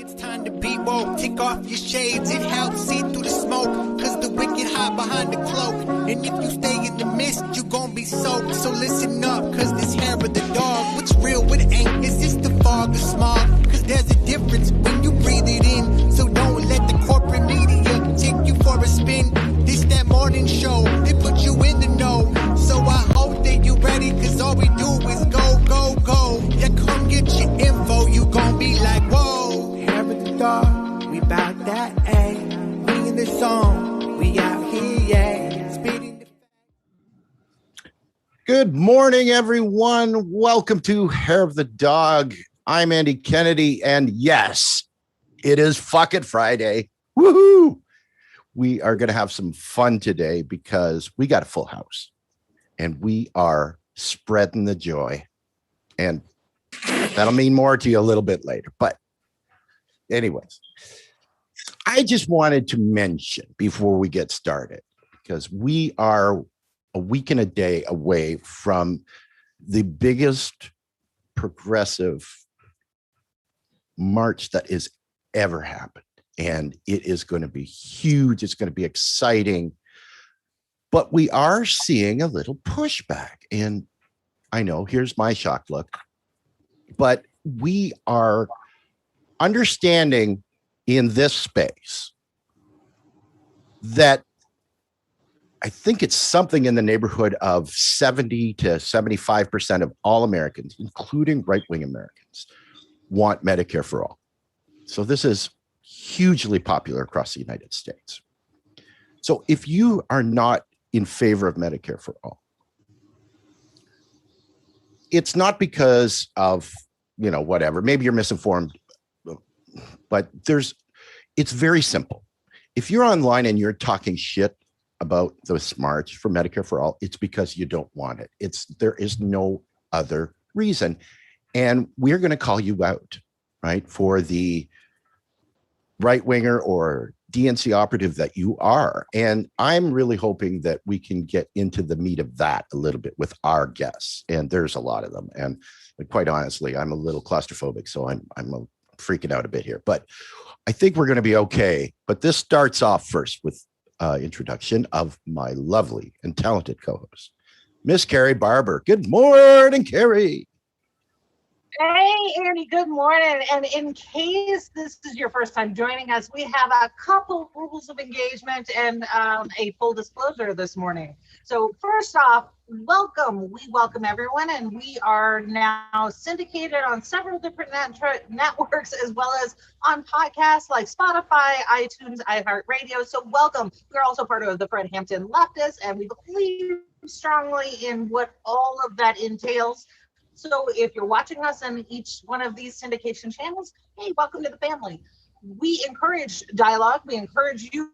It's time to be woke. Take off your shades, it helps see through the smoke. Cause the wicked hide behind the cloak. And if you stay in the mist, you gon' be soaked. So listen up, cause this hair of the dog. What's real, what ain't? Is this the fog or smog? Cause there's a difference when you breathe it in. So don't let the corporate media take you for a spin. This that morning show, they put you in the know. So I hope that you ready, cause all we do is go, go, go. Yeah, come get your info, you gon' be like, whoa. Hair of the dog, we bout that, ayy. We in the zone, we out here, yeah. Speeding. Good morning, everyone. Welcome to Hair of the Dog. I'm Andy Kennedy, and yes, it is fucking Friday. Woohoo! We are going to have some fun today because we got a full house, and we are spreading the joy, and that'll mean more to you a little bit later. But anyways, I just wanted to mention before we get started, because we are a week and a day away from the biggest progressive march that has ever happened. And it is going to be huge. It's going to be exciting. But we are seeing a little pushback. And I know, here's my shocked look. But we are understanding in this space that I think it's something in the neighborhood of 70 to 75% of all Americans, including right-wing Americans, want Medicare for all. So this is hugely popular across the United States. So if you are not in favor of Medicare for all, it's not because of, whatever, maybe you're misinformed, but it's very simple. If you're online and you're talking shit about this march for Medicare for all, it's because you don't want it. There is no other reason. And we're going to call you out, right, for the right-winger or DNC operative that you are. And I'm really hoping that we can get into the meat of that a little bit with our guests. And there's a lot of them. And quite honestly, I'm a little claustrophobic, so I'm freaking out a bit here. But I think we're going to be okay. But this starts off first with introduction of my lovely and talented co-host, Miss Carrie Barber. Good morning, Carrie. Hey, Andy, good morning. And in case this is your first time joining us, we have a couple rules of engagement and a full disclosure this morning. So first off, welcome. We welcome everyone, and we are now syndicated on several different networks, as well as on podcasts like Spotify, iTunes, iHeartRadio. So welcome. We're also part of the Fred Hampton Leftists, and we believe strongly in what all of that entails. So if you're watching us on each one of these syndication channels, hey, welcome to the family. We encourage dialogue. We encourage you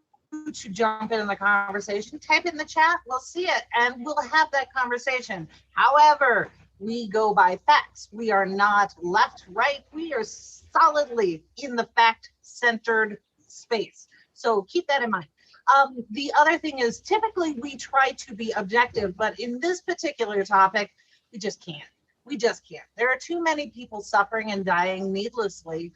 to jump in the conversation. Type in the chat, we'll see it, and we'll have that conversation. However, we go by facts. We are not left, right. We are solidly in the fact-centered space. So keep that in mind. The other thing is, typically we try to be objective, but in this particular topic, we just can't. We just can't. There are too many people suffering and dying needlessly.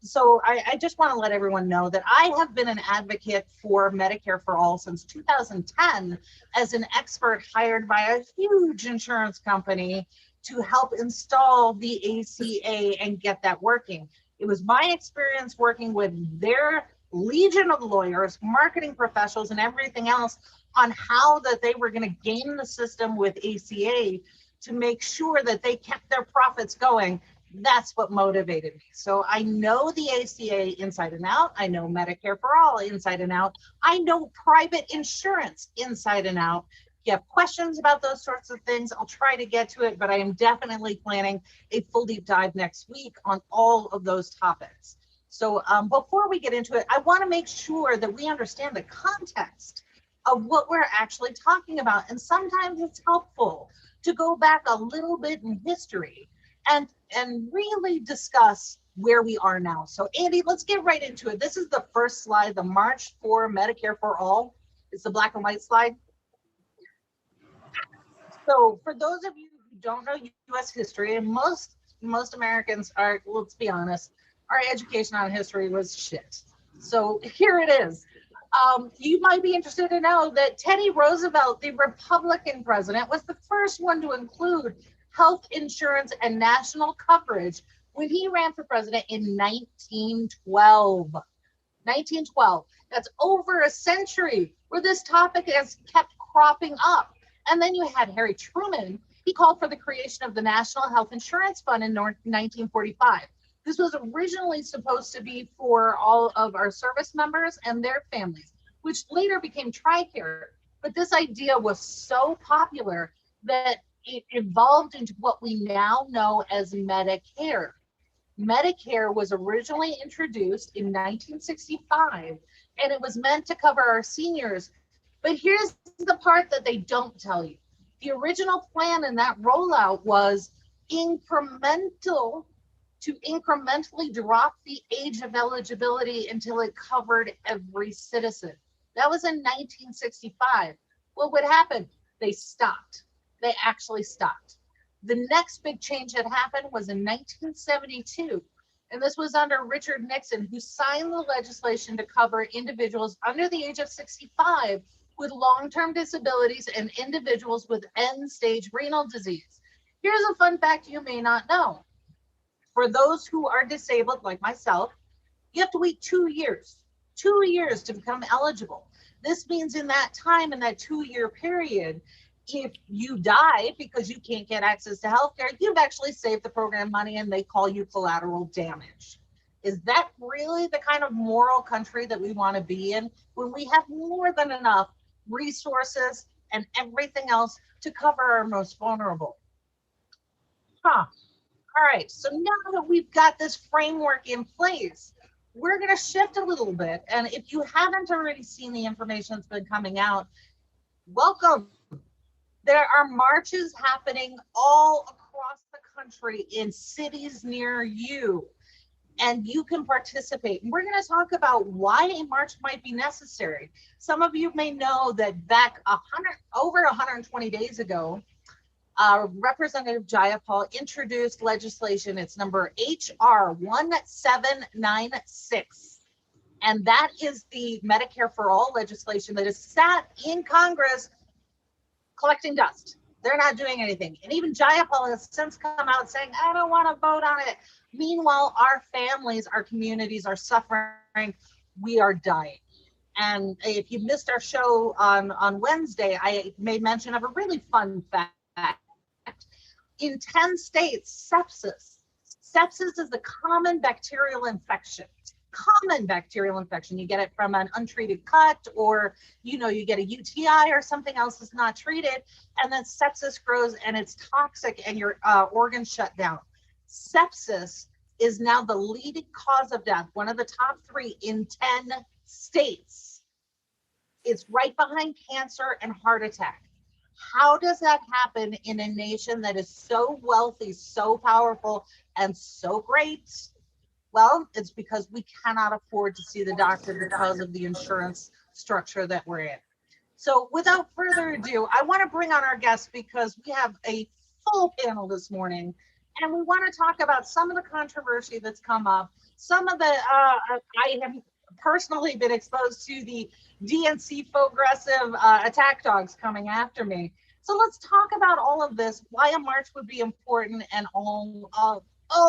So I just want to let everyone know that I have been an advocate for Medicare for all since 2010 as an expert hired by a huge insurance company to help install the ACA and get that working. It was my experience working with their legion of lawyers, marketing professionals, and everything else on how that they were going to game the system with ACA to make sure that they kept their profits going. That's what motivated me. So I know the ACA inside and out. I know Medicare for all inside and out. I know private insurance inside and out. If you have questions about those sorts of things, I'll try to get to it, but I am definitely planning a full deep dive next week on all of those topics. So before we get into it, I want to make sure that we understand the context of what we're actually talking about. And sometimes it's helpful to go back a little bit in history and really discuss where we are now. So Andy, let's get right into it. This is the first slide, the March for Medicare for All. It's the black and white slide. So for those of you who don't know U.S. history, and most Americans are, let's be honest, our education on history was shit. So here it is. You might be interested to know that Teddy Roosevelt, the Republican president, was the first one to include health insurance and national coverage when he ran for president in 1912. 1912. That's over a century where this topic has kept cropping up. And then you had Harry Truman. He called for the creation of the National Health Insurance Fund in 1945. This was originally supposed to be for all of our service members and their families, which later became TRICARE. But this idea was so popular that it evolved into what we now know as Medicare. Medicare was originally introduced in 1965, and it was meant to cover our seniors. But here's the part that they don't tell you. The original plan in that rollout was incremental, to incrementally drop the age of eligibility until it covered every citizen. That was in 1965. What would happen? They stopped. They actually stopped. The next big change that happened was in 1972, and this was under Richard Nixon, who signed the legislation to cover individuals under the age of 65 with long-term disabilities and individuals with end-stage renal disease. Here's a fun fact you may not know. For those who are disabled, like myself, you have to wait 2 years to become eligible. This means in that time, in that 2-year period, if you die because you can't get access to healthcare, you've actually saved the program money and they call you collateral damage. Is that really the kind of moral country that we want to be in when we have more than enough resources and everything else to cover our most vulnerable? All right, so now that we've got this framework in place, we're going to shift a little bit. And if you haven't already seen the information that's been coming out, welcome. There are marches happening all across the country in cities near you, and you can participate. And we're going to talk about why a march might be necessary. Some of you may know that back over 120 days ago, Representative Jayapal introduced legislation. It's number HR 1796. And that is the Medicare for All legislation that is sat in Congress collecting dust. They're not doing anything. And even Jayapal has since come out saying, I don't want to vote on it. Meanwhile, our families, our communities are suffering. We are dying. And if you missed our show on Wednesday, I made mention of a really fun fact. In 10 states, sepsis is the common bacterial infection. You get it from an untreated cut, or you get a UTI or something else is not treated, and then sepsis grows and it's toxic and your organs shut down. Sepsis is now the leading cause of death, one of the top 3 in 10 states. It's right behind cancer and heart attack. How does that happen in a nation that is so wealthy, so powerful, and so great? Well, it's because we cannot afford to see the doctor because of the insurance structure that we're in. So without further ado, I want to bring on our guests because we have a full panel this morning, and we want to talk about some of the controversy that's come up. Some of the, I have personally been exposed to the DNC progressive attack dogs coming after me. So let's talk about all of this, why a march would be important, and all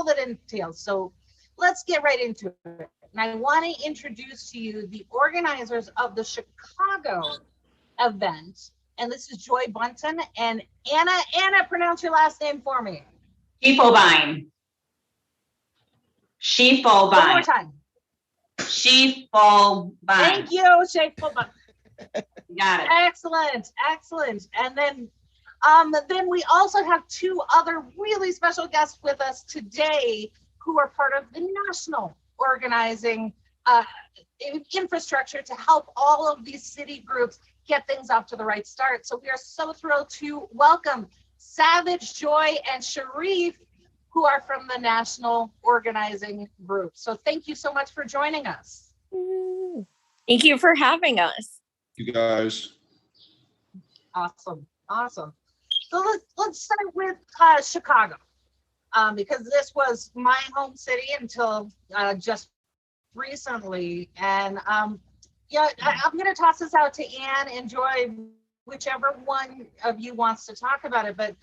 that entails. So let's get right into it. And I want to introduce to you the organizers of the Chicago event. And this is Joy Bunton and Anna. Anna, pronounce your last name for me. Schiefelbein. One more time. Schiefelbein. Thank you, Schiefelbein. Got it. Excellent. And then we also have 2 other really special guests with us today who are part of the national organizing infrastructure to help all of these city groups get things off to the right start. So we are so thrilled to welcome Savage, Joy, and Sharif, who are from the national organizing group. So thank you so much for joining us. Thank you for having us. You guys. Awesome. So let's start with Chicago. because this was my home city until just recently. And yeah, I'm going to toss this out to Ann and Joy, whichever one of you wants to talk about it. But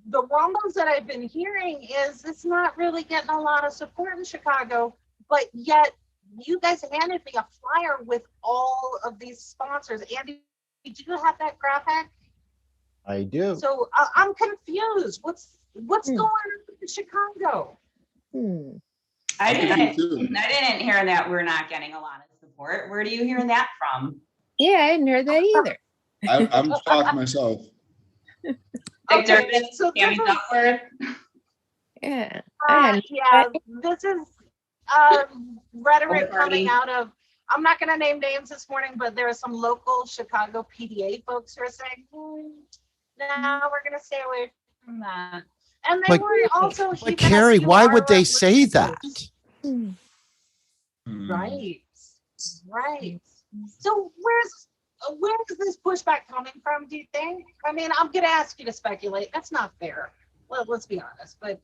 the rumbles that I've been hearing is it's not really getting a lot of support in Chicago, but yet you guys handed me a flyer with all of these sponsors. Andy, did you have that graphic? I do. So I'm confused. What's going on in Chicago? I didn't hear that we're not getting a lot of support. Where do you hear that from? Yeah, I didn't hear that either. I'm shocked myself. Victor, Okay, so Tammy Duckworth. Yeah. Yeah, this is rhetoric coming out of, I'm not going to name names this morning, but there are some local Chicago PDA folks who are saying, no, we're going to stay away from that. And they were also, but Carrie, why would they say that? Right. So where is this pushback coming from, do you think? I mean, I'm going to ask you to speculate. That's not fair. Well, let's be honest. But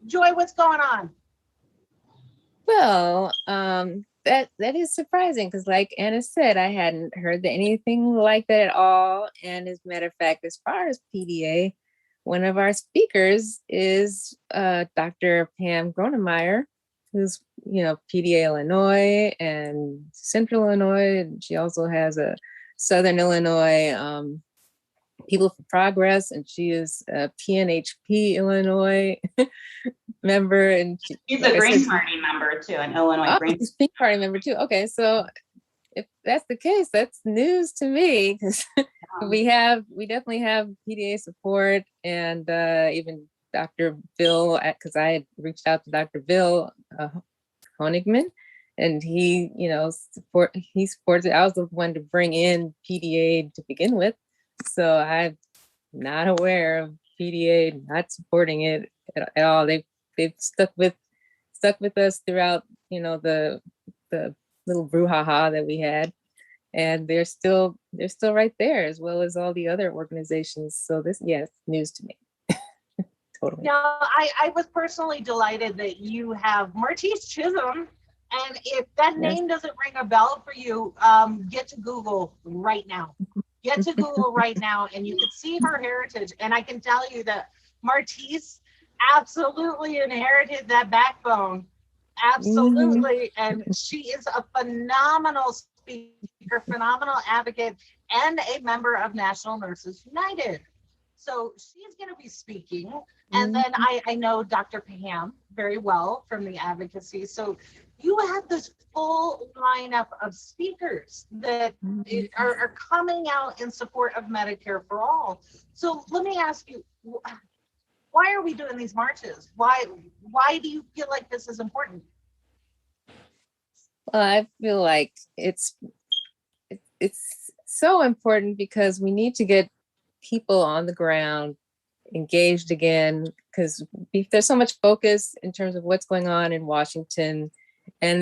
Joy, what's going on? Well, that is surprising because, like Anna said, I hadn't heard anything like that at all. And as a matter of fact, as far as PDA, one of our speakers is Dr. Pam Gronemeyer, who's PDA Illinois and Central Illinois. And she also has a Southern Illinois People for Progress, and she is a PNHP Illinois member. And she's a Green Party member too, an Illinois Green Party member too. Okay, so if that's the case, that's news to me because we definitely have PDA support, and even Dr. Bill, because I had reached out to Dr. Bill Honigman, and he supports it. I was the one to bring in PDA to begin with, so I'm not aware of PDA not supporting it at all. They've stuck with us throughout, the little brouhaha that we had, and they're still right there, as well as all the other organizations. So this, yes, news to me. Totally. Yeah, I was personally delighted that you have Martise Chisholm, and if that name doesn't ring a bell for you, get to Google right now. Get to Google right now, and you can see her heritage. And I can tell you that Martise absolutely inherited that backbone. Absolutely. And she is a phenomenal speaker, phenomenal advocate, and a member of National Nurses United. So she's going to be speaking. And then I know Dr. Pam very well from the advocacy. So you have this full lineup of speakers that are coming out in support of Medicare for all. So let me ask you, why are we doing these marches? Why do you feel like this is important? Well, I feel like it's so important because we need to get people on the ground engaged again, because there's so much focus in terms of what's going on in Washington, and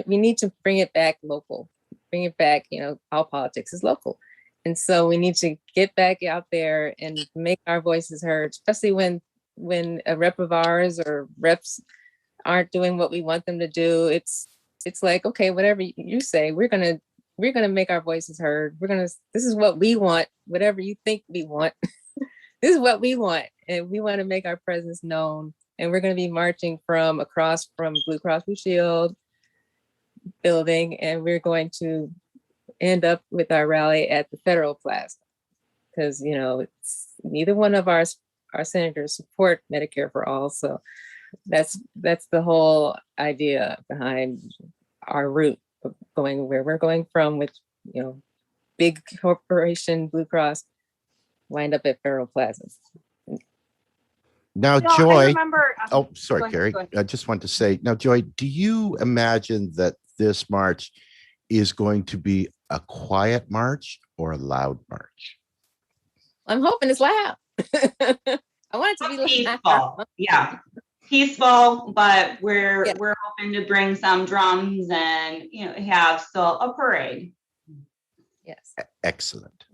we need to bring it back local, bring it back, all politics is local. And so we need to get back out there and make our voices heard, especially when a rep of ours or reps aren't doing what we want them to do. It's like, okay, whatever you say, we're gonna make our voices heard. This is what we want, whatever you think we want. This is what we want, and we want to make our presence known. And we're going to be marching across from Blue Cross Blue Shield building, and we're going to end up with our rally at the Federal Plaza, because it's neither one of our senators support Medicare for all. So that's the whole idea behind our route of going where we're going from, with big corporation Blue Cross, wind up at Federal Plaza. Now, Joy. I remember, sorry, Carrie. I just want to say, now, Joy, do you imagine that this march is going to be a quiet march or a loud march? I'm hoping it's loud. I want it to be peaceful. Yeah, peaceful, but we're hoping to bring some drums and have still a parade. Yes. Excellent.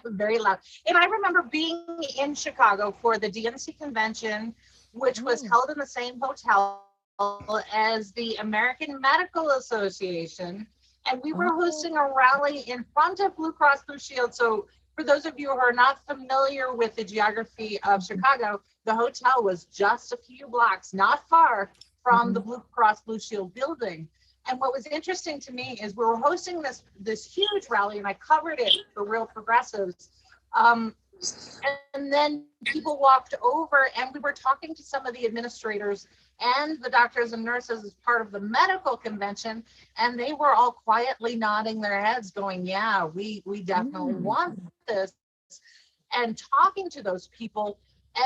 Very loud. And I remember being in Chicago for the DNC convention, which was held in the same hotel as the American Medical Association. And we were hosting a rally in front of Blue Cross Blue Shield. So for those of you who are not familiar with the geography of Chicago, the hotel was just a few blocks, not far from the Blue Cross Blue Shield building. And what was interesting to me is we were hosting this huge rally, and I covered it for Real Progressives. And then people walked over, and we were talking to some of the administrators and the doctors and nurses as part of the medical convention, and they were all quietly nodding their heads going, yeah, we definitely want this. And talking to those people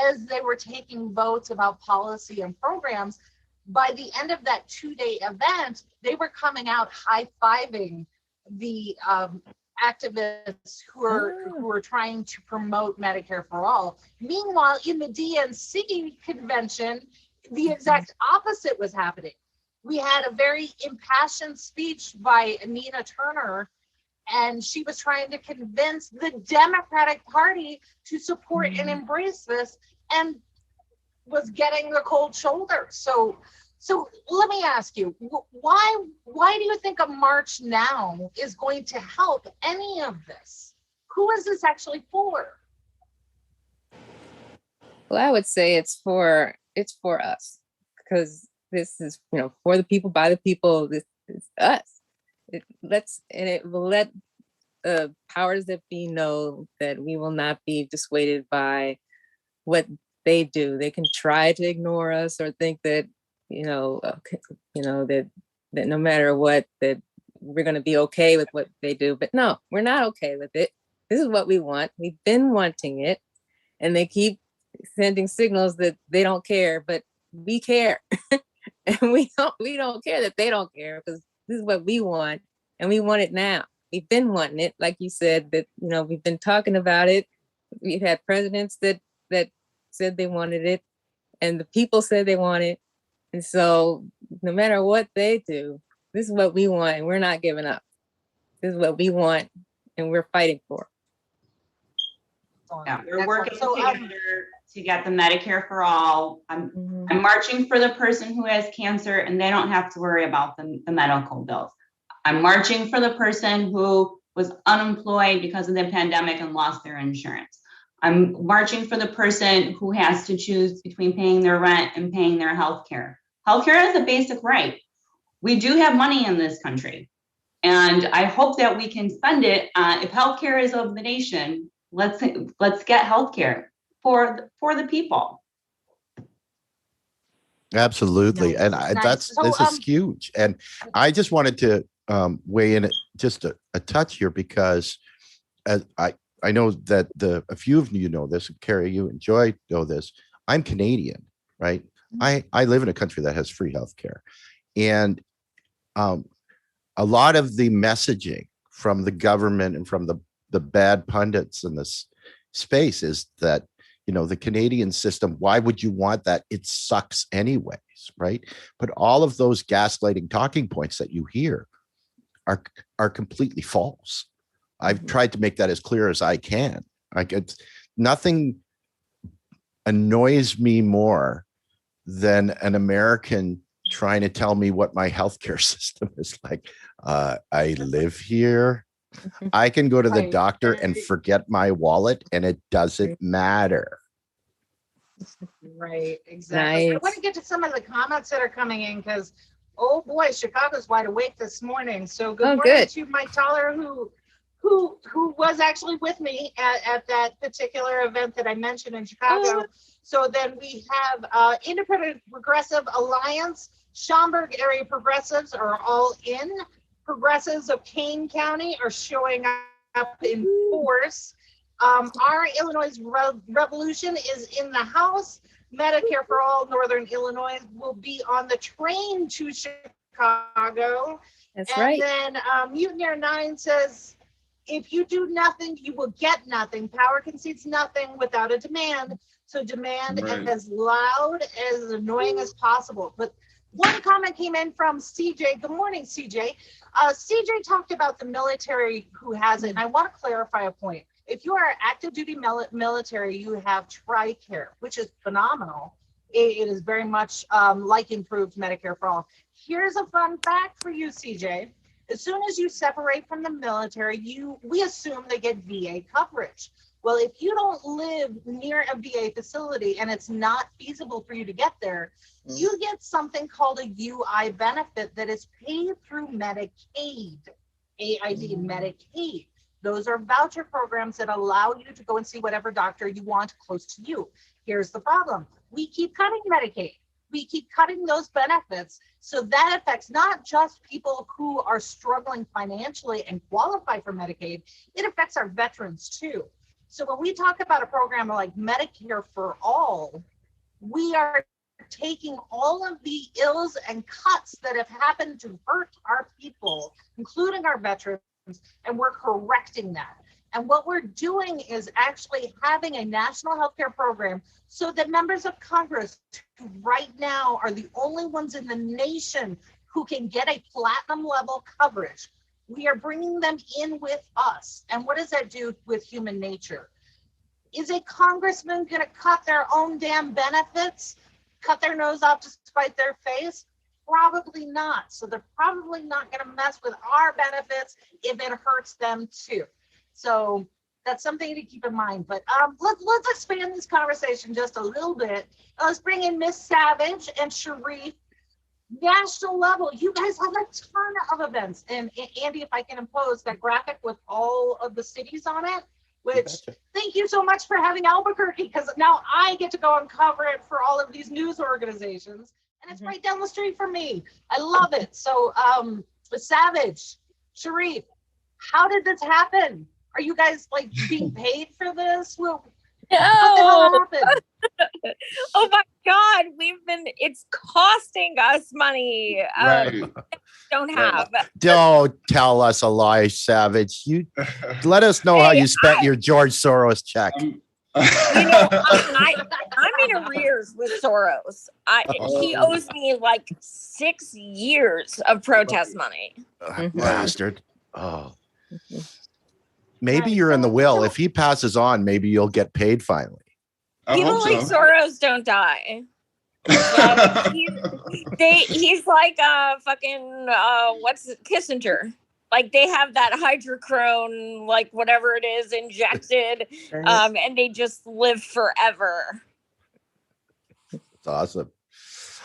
as they were taking votes about policy and programs, by the end of that 2-day event, they were coming out high-fiving the activists who are trying to promote Medicare for all. Meanwhile, in the DNC convention, the exact opposite was happening. We had a very impassioned speech by Nina Turner, and she was trying to convince the Democratic Party to support and embrace this, and was getting the cold shoulder. So let me ask you, why do you think a march now is going to help any of this? Who is this actually for? Well, I would say it's for us, because this is, for the people, by the people. This is us. It will let the powers that be know that we will not be dissuaded by what they do. They can try to ignore us or think that that no matter what, that we're going to be okay with what they do. But no, we're not okay with it. This is what we want. We've been wanting it, and they keep sending signals that they don't care, but we care. And we don't care that they don't care, because this is what we want, and we want it now. We've been wanting it, like you said, that we've been talking about it. We've had presidents that said they wanted it, and the people said they want it. And so no matter what they do, this is what we want, and we're not giving up. This is what we want, and we're fighting for. Yeah, we're working together to get the Medicare for all. I'm marching for the person who has cancer, and they don't have to worry about the medical bills. I'm marching for the person who was unemployed because of the pandemic and lost their insurance. I'm marching for the person who has to choose between paying their rent and paying their health care. Healthcare is a basic right. We do have money in this country, and I hope that we can spend it. If healthcare is of the nation, let's get healthcare for the people. Absolutely. Nice. And Nice. this is huge. And I just wanted to weigh in just a touch here, because as I know that a few of you know this, and Carrie, you and Joy know this. I'm Canadian, right? I live in a country that has free healthcare, and a lot of the messaging from the government and from the bad pundits in this space is that the Canadian system, why would you want that? It sucks anyways, right? But all of those gaslighting talking points that you hear are completely false. I've tried to make that as clear as I can. Nothing annoys me more than an American trying to tell me what my healthcare system is like. I live here. I can go to the doctor and forget my wallet, and it doesn't matter. Right, exactly. Nice. I want to get to some of the comments that are coming in, because, oh boy, Chicago's wide awake this morning. So good morning to Mike Toller, who was actually with me at that particular event that I mentioned in Chicago. So then we have Independent Progressive Alliance, Schaumburg area progressives are all in. Progressives of Kane County are showing up in force. Our Illinois Revolution is in the House. Medicare for All Northern Illinois will be on the train to Chicago. That's right. And then Mutineer 9 says, if you do nothing, you will get nothing. Power concedes nothing without a demand. So demand as loud, as annoying as possible. But one comment came in from CJ. Good morning, CJ. CJ talked about the military who has it. And I want to clarify a point. If you are active duty military, you have TRICARE, which is phenomenal. It is very much like improved Medicare for all. Here's a fun fact for you, CJ. As soon as you separate from the military, we assume they get VA coverage. Well, if you don't live near a VA facility and it's not feasible for you to get there, you get something called a UI benefit that is paid through Medicaid. AID, Medicaid. Those are voucher programs that allow you to go and see whatever doctor you want close to you. Here's the problem. We keep cutting Medicaid. We keep cutting those benefits. So that affects not just people who are struggling financially and qualify for Medicaid, it affects our veterans too. So when we talk about a program like Medicare for all, we are taking all of the ills and cuts that have happened to hurt our people, including our veterans, and we're correcting that. And what we're doing is actually having a national healthcare program so that members of Congress, who right now are the only ones in the nation who can get a platinum level coverage, we are bringing them in with us. And what does that do with human nature? Is a congressman going to cut their own damn benefits, cut their nose off to spite their face? Probably not. So they're probably not going to mess with our benefits if it hurts them too. So that's something to keep in mind. But let's expand this conversation just a little bit. Let's bring in Miss Savage and Sharif. National level, you guys have a ton of events. And Andy, if I can impose that graphic with all of the cities on it, which thank you so much for having Albuquerque, because now I get to go and cover it for all of these news organizations. And it's right down the street from me. I love it. So Savage, Sharif, how did this happen? Are you guys like being paid for this? Well, what the hell happened? Oh my God, it's costing us money. Right. Don't have. Don't tell us a lie, Savage. You let us know how you spent your George Soros check. I'm in arrears with Soros. He owes me like 6 years of protest money. Bastard. Oh. Maybe you're in the will. If he passes on, maybe you'll get paid finally. People like Soros don't die. He's like fucking what's Kissinger? Like they have that hydrochrome, like whatever it is, injected, and they just live forever. That's awesome.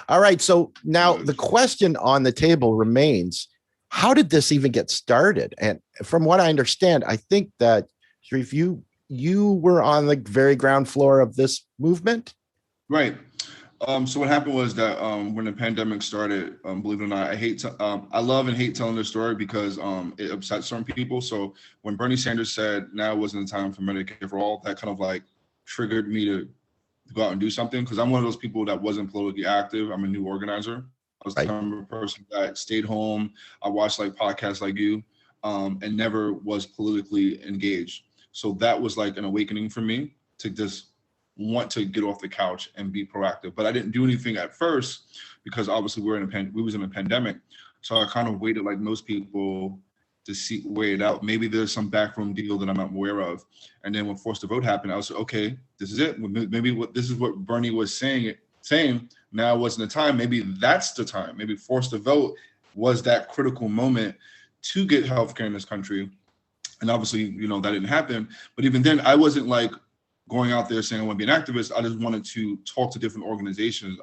All right, so now the question on the table remains: how did this even get started? And from what I understand, I think that Sharif, you were on the very ground floor of this movement. Right. So what happened was that when the pandemic started, believe it or not, I love and hate telling this story because it upsets certain people. So when Bernie Sanders said now wasn't the time for Medicare for all, that kind of like triggered me to go out and do something, because I'm one of those people that wasn't politically active. I'm a new organizer. I was the kind of person that stayed home. I watched like podcasts like you, and never was politically engaged. So that was like an awakening for me to just want to get off the couch and be proactive. But I didn't do anything at first because obviously we was in a pandemic. So I kind of waited like most people to wait it out. Maybe there's some backroom deal that I'm not aware of. And then when Forced to Vote happened, I was like, okay, this is it. Maybe this is what Bernie was saying. Now wasn't the time. Maybe that's the time. Maybe Forced to Vote was that critical moment to get healthcare in this country. And obviously, that didn't happen. But even then, I wasn't like going out there saying I want to be an activist. I just wanted to talk to different organizations.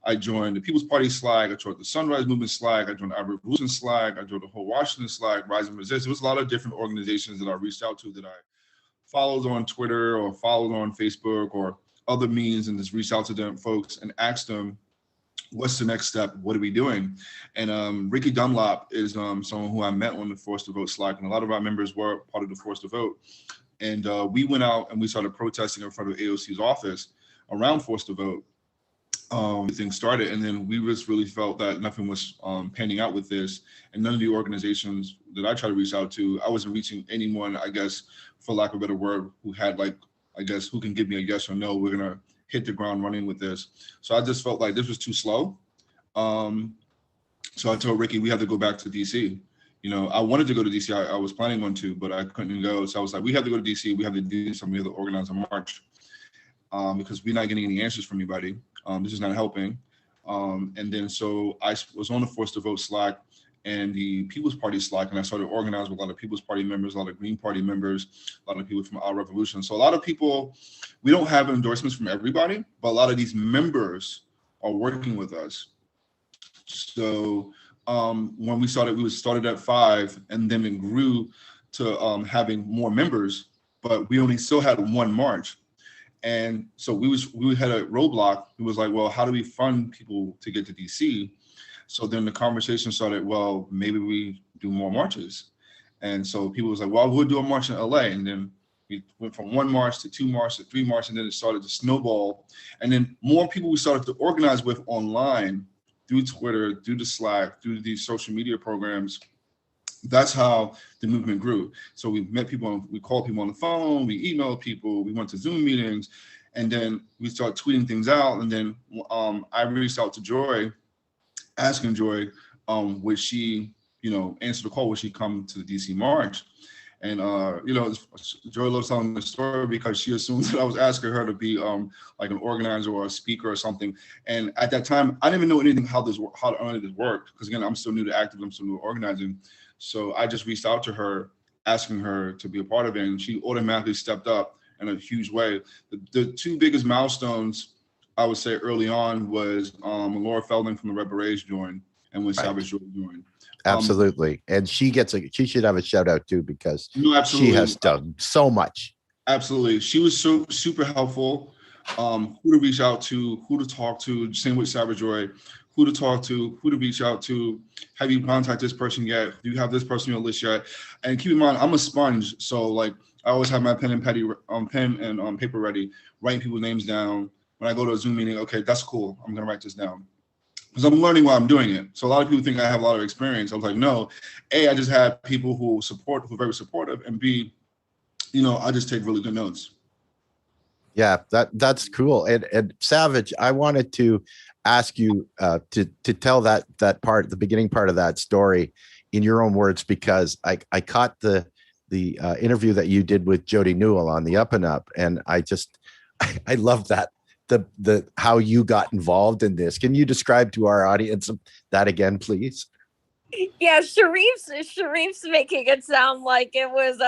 I joined the People's Party SLAG. I joined the Sunrise Movement SLAG. I joined the Arab Revolution SLAG. I joined the whole Washington SLAG, Rise and Resist. There was a lot of different organizations that I reached out to, that I followed on Twitter or followed on Facebook or other means, and just reached out to them folks and asked them, what's the next step? What are we doing? And Ricky Dunlop is someone who I met on the Forced to Vote SLAG, and a lot of our members were part of the Forced to Vote. And we went out and we started protesting in front of AOC's office around Forced to Vote. Things started, and then we just really felt that nothing was panning out with this, and none of the organizations that I tried to reach out to, I wasn't reaching anyone, I guess, for lack of a better word, who had who can give me a yes or no. We're gonna hit the ground running with this. So I just felt like this was too slow. So I told Ricky we had to go back to DC. I wanted to go to DC. I was planning on to, but I couldn't go. So I was like, we have to go to DC. We have to do something. We have to organize a march because we're not getting any answers from anybody. This is not helping. And then so I was on the Forced to Vote Slack and the People's Party Slack, and I started organizing with a lot of People's Party members, a lot of Green Party members, a lot of people from Our Revolution. So a lot of people, we don't have endorsements from everybody, but a lot of these members are working with us. So when we started at 5, and then it grew to having more members, but we only still had one march. And so we had a roadblock. It was like, well, how do we fund people to get to DC? So then the conversation started, well, maybe we do more marches. And so people was like, well, we'll do a march in LA. And then we went from 1 march to 2 march to 3 march, and then it started to snowball. And then more people we started to organize with online through Twitter, through the Slack, through these social media programs. That's how the movement grew. So we met people, we called people on the phone, we emailed people, we went to Zoom meetings, and then we started tweeting things out. And then I reached out to Joy, asking Joy, would she, answer the call, would she come to the DC March? And, Joy loves telling the story because she assumed that I was asking her to be like an organizer or a speaker or something. And at that time, I didn't even know anything how any of this worked. Because again, I'm still new to activism, I'm still new to organizing. So I just reached out to her, asking her to be a part of it. And she automatically stepped up in a huge way. The 2 biggest milestones, I would say early on, was Laura Felding from the Red Berets joined, and when Savage Joy joined. Absolutely. And she should have a shout out too, because she has done so much. Absolutely. She was so super helpful. Who to reach out to, who to talk to, same with Savage Joy, who to talk to, who to reach out to. Have you contacted this person yet? Do you have this person on your list yet? And keep in mind, I'm a sponge. So like, I always have my pen and paper ready, writing people's names down. When I go to a Zoom meeting, okay, that's cool. I'm going to write this down. Because I'm learning while I'm doing it. So a lot of people think I have a lot of experience. I was like, no. A, I just have people who are very supportive, and B, I just take really good notes. Yeah, that's cool. And Savage, I wanted to ask you to tell that part, the beginning part of that story, in your own words, because I caught the interview that you did with Jody Newell on the Up and Up, and I love that. The how you got involved in this. Can you describe to our audience that again, please? Yeah, Sharif's making it sound like it was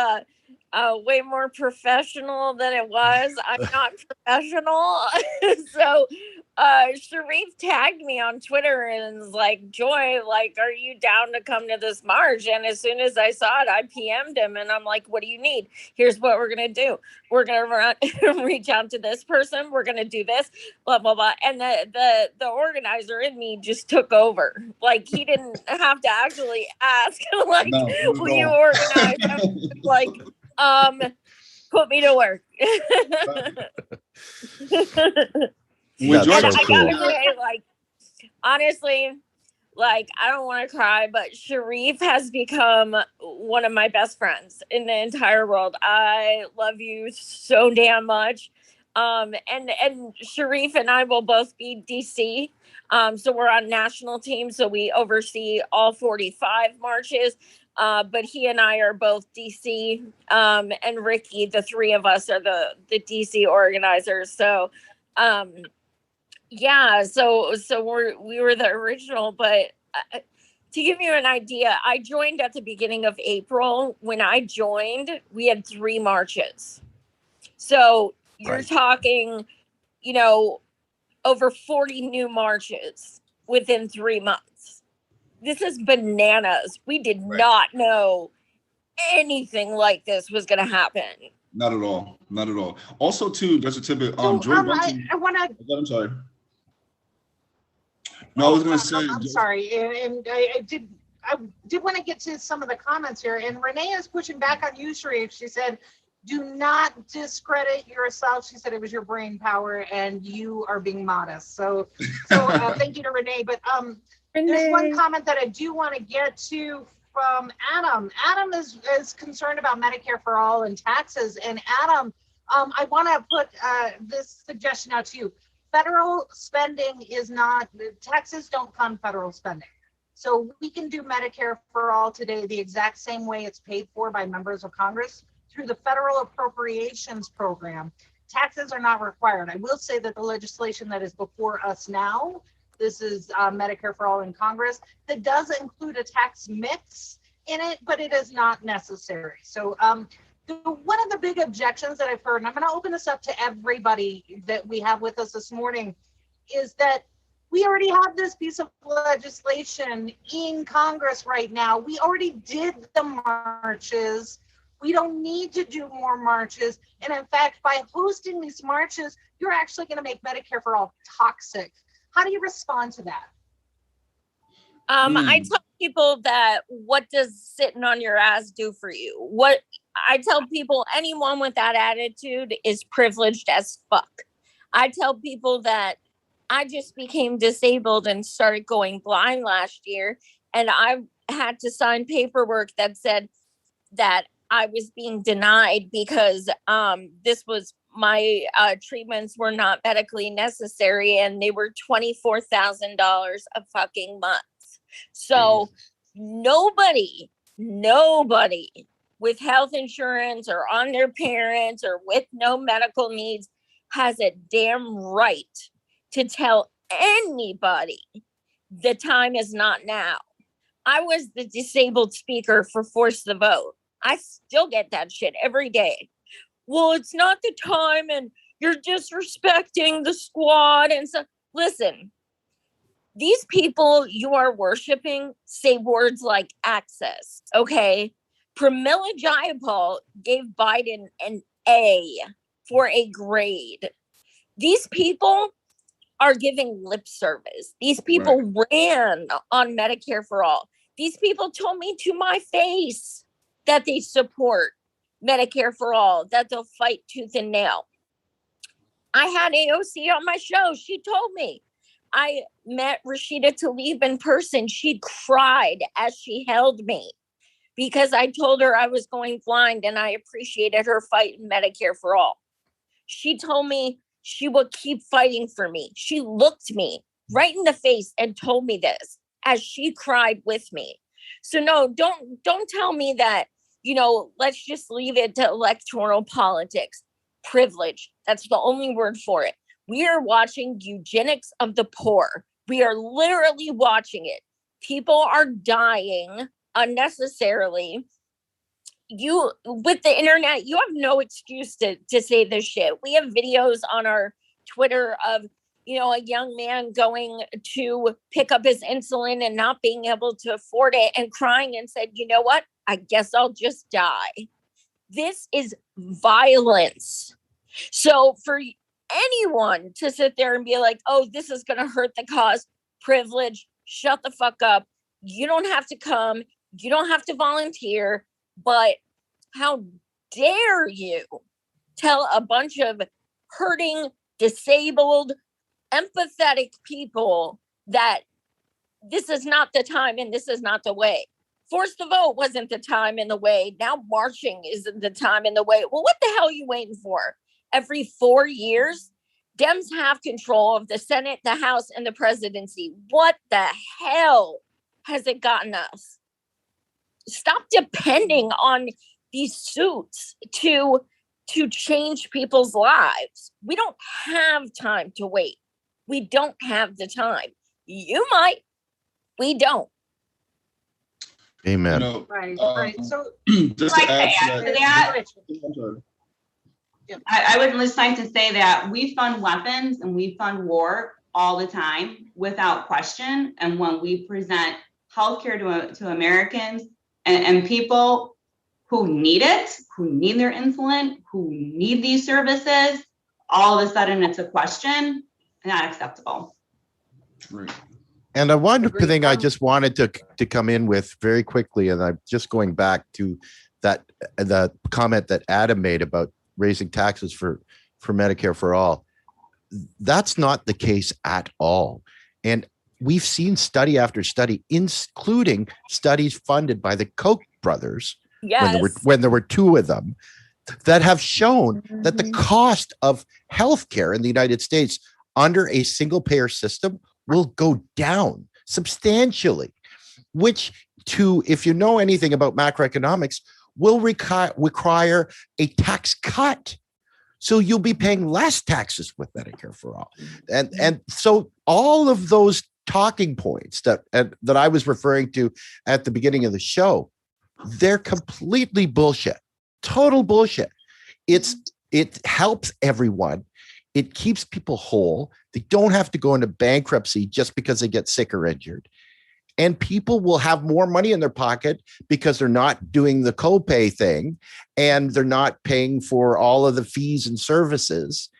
way more professional than it was. I'm not professional. So Sharif tagged me on Twitter and was like, Joy, like, are you down to come to this march? And as soon as I saw it, I PM'd him and I'm like, what do you need? Here's what we're going to do. We're going to reach out to this person. We're going to do this, blah, blah, blah. And the organizer in me just took over. Like, he didn't have to actually ask, like, No, will you organize? I was like, put me to work. That's And so I cool. gotta say, like, honestly, like, I don't want to cry, but Sharif has become one of my best friends in the entire world. I love you so damn much. And Sharif and I will both be DC. So we're on national team, so we oversee all 45 marches. But he and I are both DC. And Ricky, the 3 of us are the DC organizers. So yeah, so we were the original, but to give you an idea, I joined at the beginning of April. When I joined, we had 3 marches. So you're talking, over 40 new marches within 3 months. This is bananas. We did not know anything like this was going to happen. Not at all. Not at all. Also, too, there's a tidbit. I want to. I'm sorry. No, I was going to say. I'm sorry, and I did want to get to some of the comments here. And Renee is pushing back on you, Sharif. She said, "Do not discredit yourself." She said it was your brain power, and you are being modest. So thank you to Renee. But there's one comment that I do want to get to from Adam. Adam is concerned about Medicare for all and taxes. And Adam, I want to put this suggestion out to you. Federal spending is not, taxes don't fund federal spending. So we can do Medicare for all today the exact same way it's paid for by members of Congress through the federal appropriations program. Taxes are not required. I will say that the legislation that is before us now, this is Medicare for all in Congress, that does include a tax mix in it, but it is not necessary. So one of the big objections that I've heard, and I'm going to open this up to everybody that we have with us this morning, is that we already have this piece of legislation in Congress right now. We already did the marches. We don't need to do more marches. And in fact, by hosting these marches, you're actually going to make Medicare for all toxic. How do you respond to that? I tell people that, what does sitting on your ass do for you? What I tell people, anyone with that attitude is privileged as fuck. I tell people that I just became disabled and started going blind last year, and I had to sign paperwork that said that I was being denied because this was my treatments were not medically necessary, and they were $24,000 a fucking month. So nobody with health insurance or on their parents or with no medical needs has a damn right to tell anybody the time is not now. I was the disabled speaker for Force the Vote. I still get that shit every day. Well, it's not the time and you're disrespecting the squad. And so, listen, these people you are worshiping say words like access, okay? Pramila Jayapal gave Biden an A for a grade. These people are giving lip service. These people ran on Medicare for all. These people told me to my face that they support Medicare for all, that they'll fight tooth and nail. I had AOC on my show. She told me. I met Rashida Tlaib in person. She cried as she held me because I told her I was going blind and I appreciated her fight in Medicare for all. She told me she would keep fighting for me. She looked me right in the face and told me this as she cried with me. So no, don't tell me that, let's just leave it to electoral politics. Privilege. That's the only word for it. We are watching eugenics of the poor. We are literally watching it. People are dying unnecessarily. With the internet, you have no excuse to say this shit. We have videos on our Twitter of, a young man going to pick up his insulin and not being able to afford it and crying and said, you know what? I guess I'll just die. This is violence. So for anyone to sit there and be like, oh, this is going to hurt the cause, privilege, shut the fuck up. You don't have to come. You don't have to volunteer. But how dare you tell a bunch of hurting, disabled, empathetic people that this is not the time and this is not the way. Force the Vote wasn't the time and the way. Now marching isn't the time and the way. Well, what the hell are you waiting for? Every 4 years, Dems have control of the Senate, the House, and the presidency. What the hell has it gotten us? Stop depending on these suits to change people's lives. We don't have time to wait. We don't have the time. You might. We don't. Amen. Right. So just to add to that, I would just like to say that we fund weapons and we fund war all the time without question. And when we present healthcare to Americans and people who need it, who need their insulin, who need these services, all of a sudden it's a question, not acceptable. Right. And one thing I just wanted to come in with very quickly, and I'm just going back to the comment that Adam made about raising taxes for Medicare for all. That's not the case at all. And we've seen study after study, including studies funded by the Koch brothers, when there were two of them, that have shown that the cost of healthcare in the United States under a single payer system will go down substantially. which if you know anything about macroeconomics, will require a tax cut. So you'll be paying less taxes with Medicare for all. And so all of those talking points that I was referring to at the beginning of the show, they're completely bullshit, total bullshit. It helps everyone. It keeps people whole. They don't have to go into bankruptcy just because they get sick or injured. And people will have more money in their pocket because they're not doing the copay thing, and they're not paying for all of the fees and services,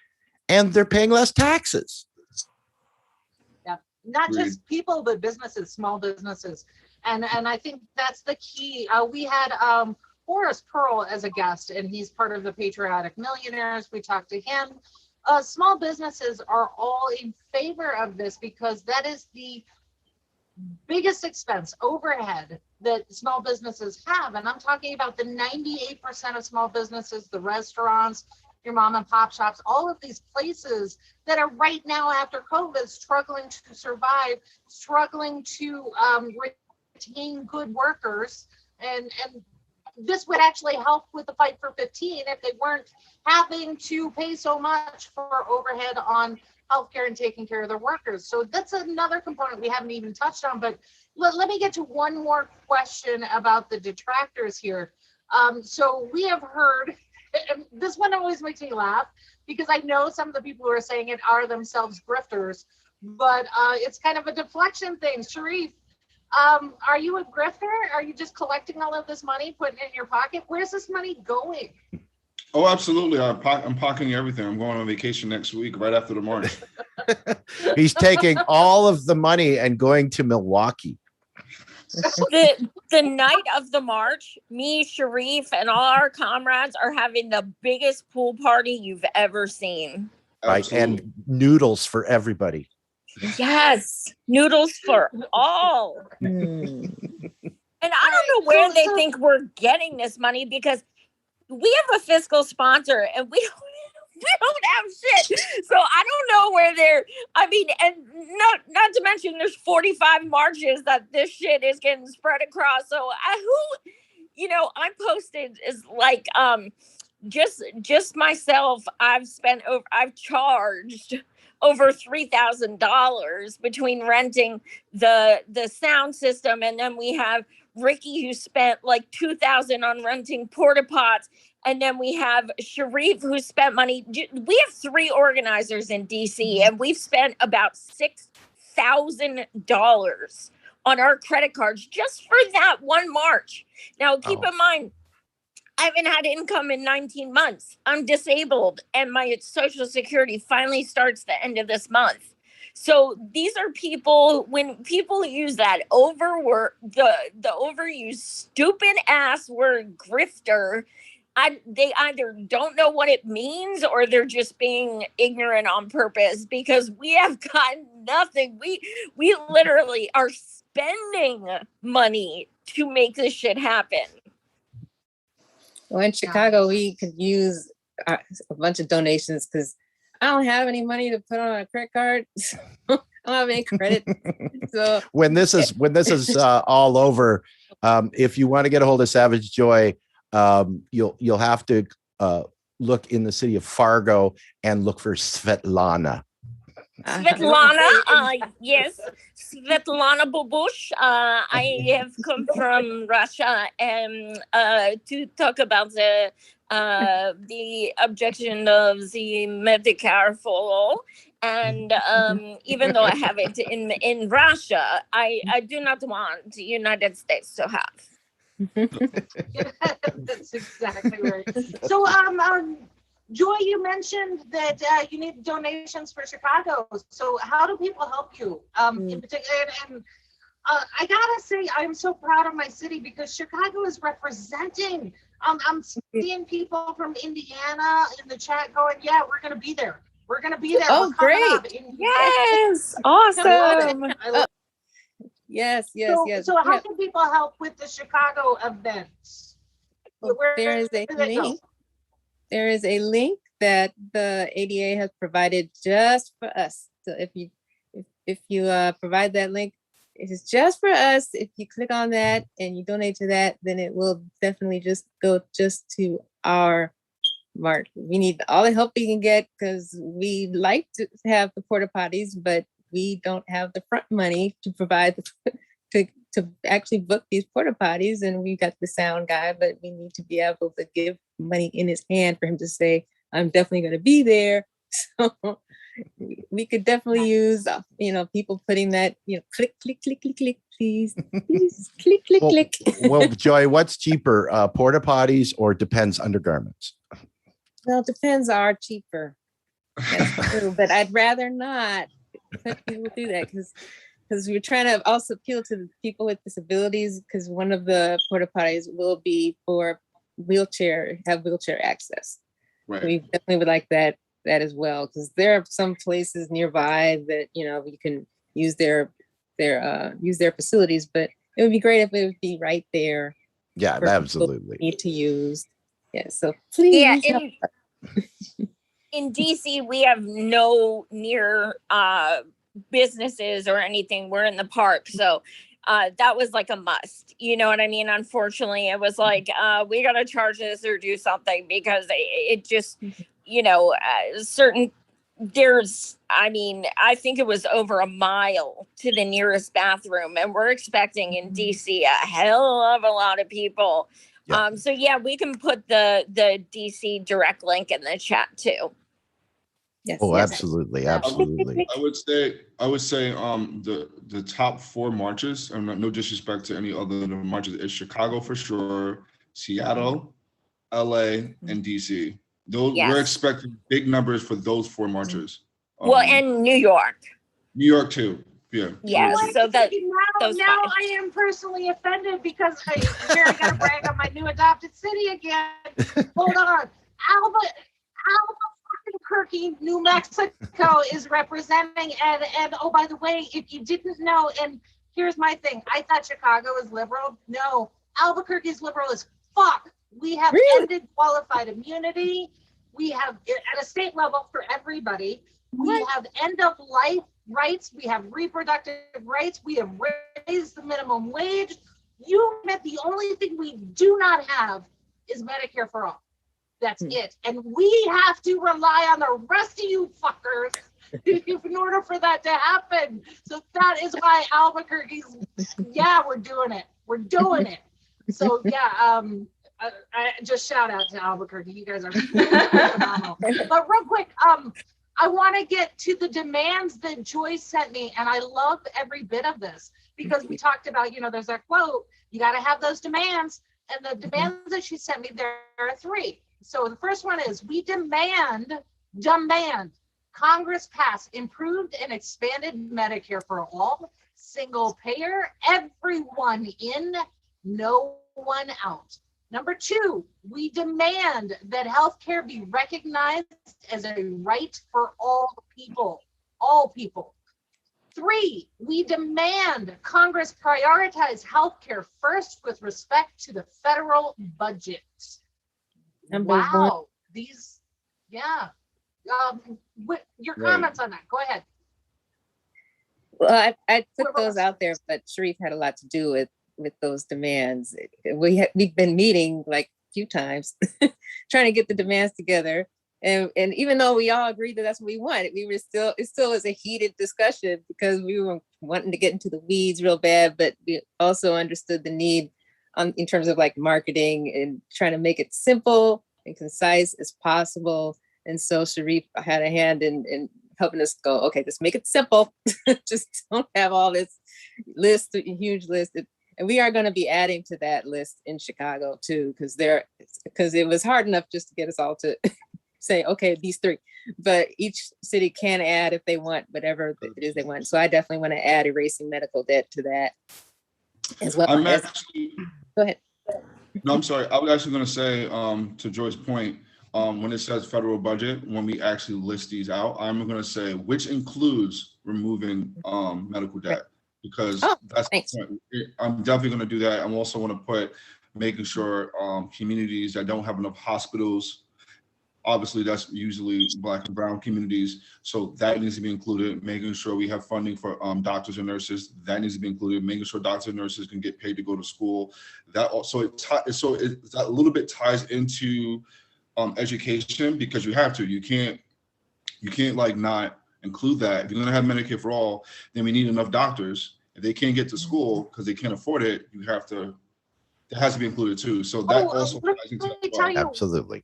and they're paying less taxes. Yeah, not just people, but businesses, small businesses. And I think that's the key. We had Horace Pearl as a guest, and he's part of the Patriotic Millionaires. We talked to him. Small businesses are all in favor of this because that is the biggest expense, overhead, that small businesses have. And I'm talking about the 98% of small businesses, the restaurants, your mom and pop shops, all of these places that are right now after COVID struggling to survive, struggling to retain good workers. And this would actually help with the fight for 15 if they weren't having to pay so much for overhead on healthcare and taking care of their workers. So that's another component we haven't even touched on. But let me get to one more question about the detractors here. So we have heard, and this one always makes me laugh because I know some of the people who are saying it are themselves grifters, but it's kind of a deflection thing. Sharif, are you a grifter? Are you just collecting all of this money, putting it in your pocket? Where's this money going? Oh, absolutely. I'm pocketing everything. I'm going on vacation next week, right after the march. He's taking all of the money and going to Milwaukee. The night of the march, me, Sharif, and all our comrades are having the biggest pool party you've ever seen. Right, and noodles for everybody. Yes, noodles for all. And I don't know where they think we're getting this money, because we have a fiscal sponsor and we don't have shit. So I don't know where they're, I mean, and not to mention there's 45 marches that this shit is getting spread across. So I posted is like, just myself, I've charged over $3,000 between renting the sound system, and then we have Ricky who spent like $2,000 on renting porta pots, and then we have Sharif who spent money. We have 3 organizers in DC, and we've spent about $6,000 on our credit cards just for that one march. Now, keep in mind, I haven't had income in 19 months. I'm disabled, and my Social Security finally starts the end of this month. So these are people, when people use that the overused stupid ass word grifter, they either don't know what it means or they're just being ignorant on purpose, because we have got nothing. We literally are spending money to make this shit happen. Well, in Chicago, we could use a bunch of donations because I don't have any money to put on a credit card. So I don't have any credit. So when this is all over, if you want to get a hold of Savage Joy, you'll have to look in the city of Fargo and look for Svetlana. Yes, Svetlana Bobush. I have come from Russia to talk about the objection of the Medicare for all. And even though I have it in Russia, I do not want the United States to have. That's exactly right. So, Joy, you mentioned that you need donations for Chicago. So how do people help you? In particular, and I gotta say, I'm so proud of my city because Chicago is representing. I'm seeing people from Indiana in the chat going, "Yeah, we're gonna be there. We're gonna be there." Oh, great! Yes, awesome. I love it. Yes. So how can people help with the Chicago events? Well, there is a link that the ADA has provided just for us. So if you provide that link, it's just for us. If you click on that and you donate to that, then it will definitely just go just to our mark. We need all the help we can get because we like to have the porta potties, but we don't have the front money to provide to actually book these porta potties. And we got the sound guy, but we need to be able to give money in his hand for him to say, I'm definitely going to be there. So we could definitely use, people putting that, click, click, click, click, click, please, click, click, click. Well, Joy, what's cheaper, porta potties or Depends undergarments? Well, Depends are cheaper. That's true, but I'd rather not let people do that because we're trying to also appeal to the people with disabilities because one of the porta potties will be for wheelchair access. Right. We definitely would like that as well because there are some places nearby that you can use their facilities, but it would be great if it would be right there. Yeah, absolutely. Need to use. Yeah, so please. Yeah, in DC, we have no near businesses or anything. We're in the park, so that was like a must. You know what I mean? Unfortunately, it was like we got to charge this or do something because it just, certain. I think it was over a mile to the nearest bathroom, and we're expecting in DC a hell of a lot of people. Yeah. So yeah, we can put the DC direct link in the chat too. Yes. Oh, yes. Absolutely. Absolutely. I would say the top 4 marches, and no disrespect to any other marches, is Chicago for sure, Seattle, LA, and DC. Those we're expecting big numbers for those 4 marches. Well, and New York. New York too. Yeah. Yeah. So that now I am personally offended because I gotta brag on my new adopted city again. Hold on. Albuquerque, New Mexico is representing, and oh, by the way, if you didn't know, and here's my thing, I thought Chicago was liberal. No, Albuquerque is liberal as fuck. We have ended qualified immunity. We have at a state level for everybody. We have end of life rights. We have reproductive rights. We have raised the minimum wage. You met the only thing we do not have is Medicare for all. That's it. And we have to rely on the rest of you fuckers in order for that to happen. So that is why Albuquerque's, we're doing it. We're doing it. So I just shout out to Albuquerque. You guys are phenomenal. But real quick, I want to get to the demands that Joyce sent me, and I love every bit of this because we talked about, there's that quote, you got to have those demands, and the demands that she sent me, there are 3. So the first one is we demand Congress pass improved and expanded Medicare for all, single payer, everyone in, no one out. Number 2, we demand that healthcare be recognized as a right for all people, all people. 3, we demand Congress prioritize healthcare first with respect to the federal budget. Wow, these, your comments on that, go ahead. Well, I put those out there, but Sharif had a lot to do with those demands. We've been meeting like a few times trying to get the demands together, and even though we all agreed that that's what we wanted, it still was a heated discussion because we were wanting to get into the weeds real bad, but we also understood the need in terms of like marketing and trying to make it simple and concise as possible. And so Sharif had a hand in helping us go, okay, just make it simple. Just don't have all this huge list. And we are going to be adding to that list in Chicago too, because it was hard enough just to get us all to say, okay, these 3, but each city can add if they want whatever it is they want. So I definitely want to add erasing medical debt to that as well. Go ahead. No, I'm sorry. I was actually going to say to Joy's point, when it says federal budget, when we actually list these out, I'm going to say which includes removing medical debt. Because that's the point. I'm definitely going to do that. I'm also going to put making sure communities that don't have enough hospitals Obviously, that's usually Black and brown communities. So that needs to be included, making sure we have funding for doctors and nurses. That needs to be included, making sure doctors and nurses can get paid to go to school. That also, that a little bit ties into education, because you have to. You can't like not include that. If you're gonna have Medicare for all, then we need enough doctors. If they can't get to school because they can't afford it, it has to be included too. So that also ties into that as well. Absolutely.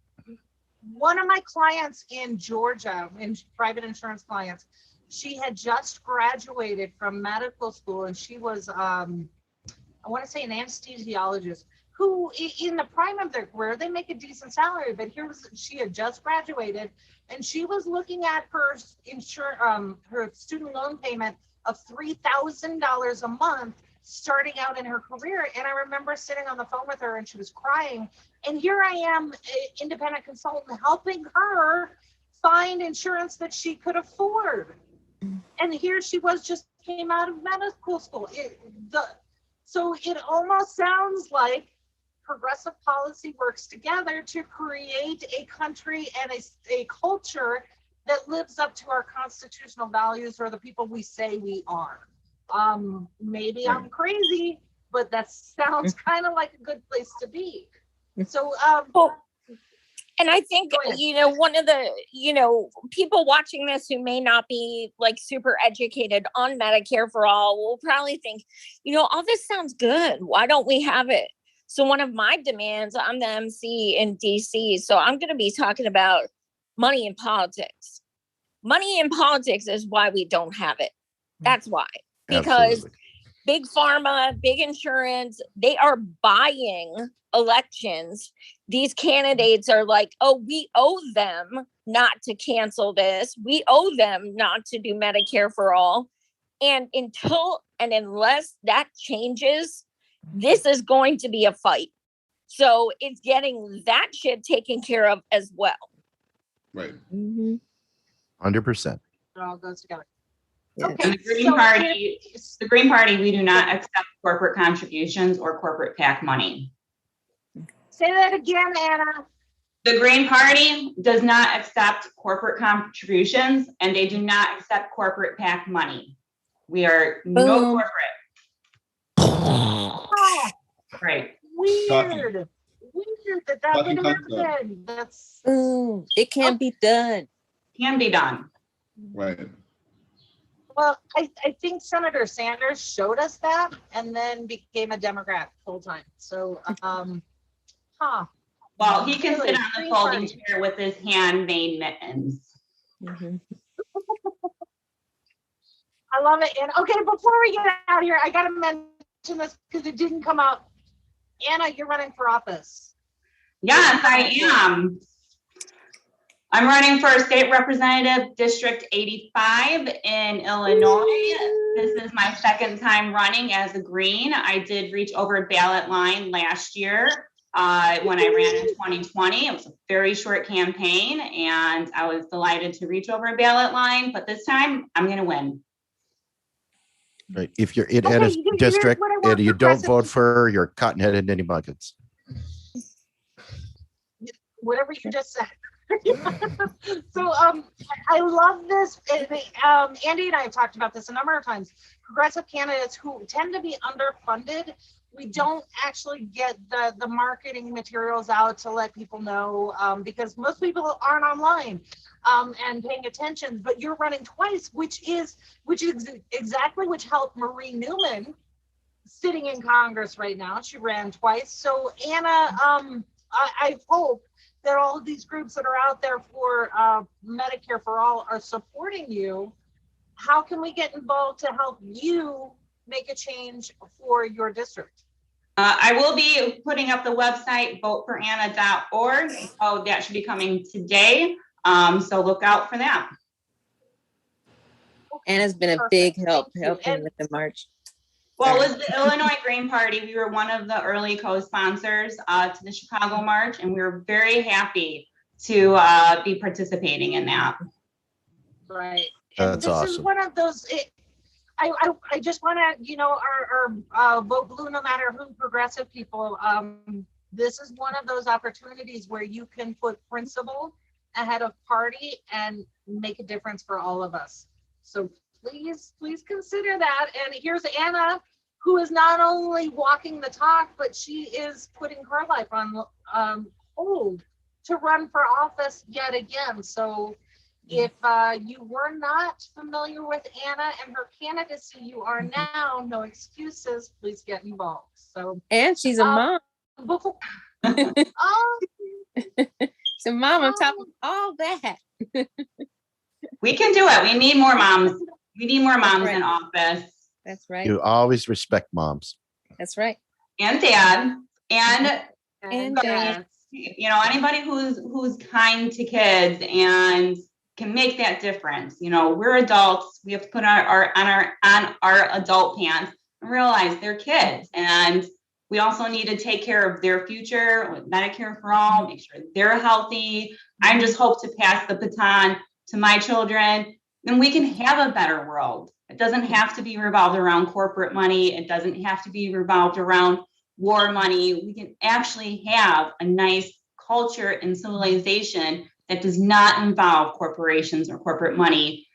One of my clients in Georgia, in private insurance clients, she had just graduated from medical school, and she was, I want to say, an anesthesiologist who, in the prime of their career, they make a decent salary. But she had just graduated, and she was looking at her her student loan payment of $3,000 a month starting out in her career. And I remember sitting on the phone with her, and she was crying. And here I am, independent consultant, helping her find insurance that she could afford. And here she was, just came out of medical school. So it almost sounds like progressive policy works together to create a country and a culture that lives up to our constitutional values, or the people we say we are. Maybe I'm crazy, but that sounds kind of like a good place to be. So, and I think, one of the, people watching this who may not be like super educated on Medicare for all will probably think, all this sounds good. Why don't we have it? So one of my demands, I'm the MC in DC, so I'm going to be talking about money in politics. Money in politics is why we don't have it. That's why. Because big pharma, big insurance, they are buying elections. These candidates are like, oh, we owe them not to cancel this. We owe them not to do Medicare for all. And until and unless that changes, this is going to be a fight. So it's getting that shit taken care of as well. Right. 100%. it all goes together. Yeah. Okay, And the Green Party, we do not accept corporate contributions or corporate PAC money. Say that again, Anna. The Green Party does not accept corporate contributions, and they do not accept corporate PAC money. We are no corporate. Oh, Right. weird that would happen. That's it can't be done. Can be done. Right. well, I think Senator Sanders showed us that, and then became a Democrat full time. So, Well, he can Really? sit on the Green folding Party. chair with his handmade mittens. I love it. And okay, before we get out of here, I gotta mention this because it didn't come up. Anna, you're running for office. Yes, I am. I'm running for State Representative District 85 in Illinois. This is my second time running as a Green. I did reach over a ballot line last year when I ran in 2020. It was a very short campaign, and I was delighted to reach over a ballot line, but this time I'm going to win. Right. If you're in Okay, a here's district what I want and you don't progressive vote for her, you're cotton-headed any buckets. Whatever you just said. So I love this. Andy and I have talked about this a number of times. Progressive candidates who tend to be underfunded, we don't actually get the marketing materials out to let people know, because most people aren't online and paying attention. But you're running twice, which is exactly which helped Marie Newman sitting in Congress right now. She ran twice. So Anna, I hope that all of these groups that are out there for Medicare for all are supporting you. How can we get involved to help you make a change for your district? I will be putting up the website, voteforanna.org. Oh, that should be coming today. So look out for that. Anna's been a Perfect. big help Thank you. helping And- with the march. Well, it was the Illinois Green Party. We were one of the early co-sponsors to the Chicago March, and we were very happy to be participating in that. Right. That's this awesome. is one of those. I just want to, our vote blue no matter who progressive people. This is one of those opportunities where you can put principle ahead of party and make a difference for all of us. So please consider that. And here's Anna, who is not only walking the talk, but she is putting her life on hold to run for office yet again. So if you were not familiar with Anna and her candidacy, you are now. No excuses. Please get involved. So, and she's a mom. Before, oh, So mom, on top of all that. We can do it. We need more moms. We need more moms right. in office. That's right. You always respect moms. That's right. And dad. And And dad. you know, anybody who's kind to kids and can make that difference. You know, we're adults. We have to put on our adult pants and realize they're kids. And we also need to take care of their future with Medicare for all, make sure they're healthy. I just hope to pass the baton to my children, then we can have a better world. It doesn't have to be revolved around corporate money. It doesn't have to be revolved around war money. We can actually have a nice culture and civilization that does not involve corporations or corporate money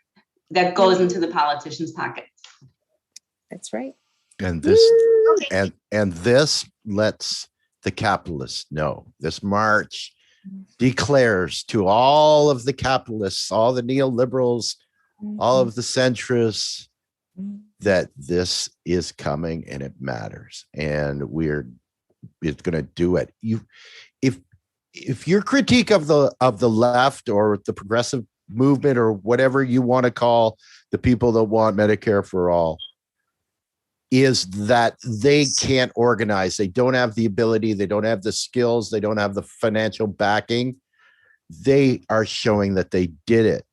that goes into the politicians' pockets. That's right. And this and this lets the capitalists know. This march declares to all of the capitalists, all the neoliberals, all of the centrists, that this is coming and it matters, and it's going to do it. If your critique of the left or the progressive movement or whatever you want to call the people that want Medicare for all is that they can't organize, they don't have the ability, they don't have the skills, they don't have the financial backing, they are showing that they did it.